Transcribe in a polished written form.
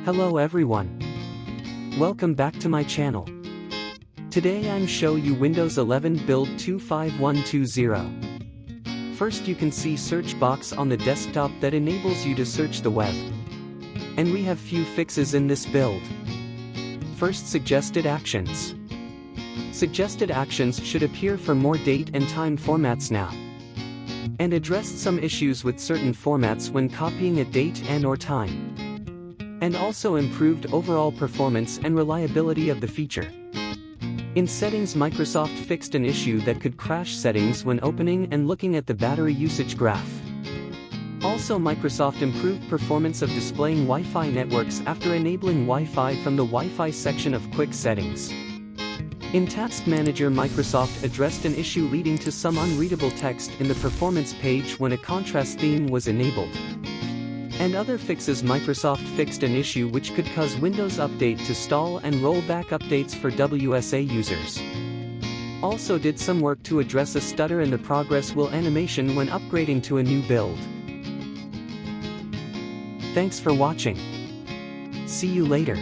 Hello everyone. Welcome back to my channel. Today I'm show you Windows 11 build 25120. First you can see search box on the desktop that enables you to search the web. And we have few fixes in this build. First, suggested actions. Suggested actions should appear for more date and time formats now. And addressed some issues with certain formats when copying a date and or time. And also improved overall performance and reliability of the feature. In settings, Microsoft fixed an issue that could crash settings when opening and looking at the battery usage graph. Also, Microsoft improved performance of displaying Wi-Fi networks after enabling Wi-Fi from the Wi-Fi section of quick settings. In Task Manager, Microsoft addressed an issue leading to some unreadable text in the performance page when a contrast theme was enabled. And other fixes, Microsoft fixed an issue which could cause Windows Update to stall and roll back updates for WSA users. Also did some work to address a stutter in the progress wheel animation when upgrading to a new build. Thanks for watching. See you later.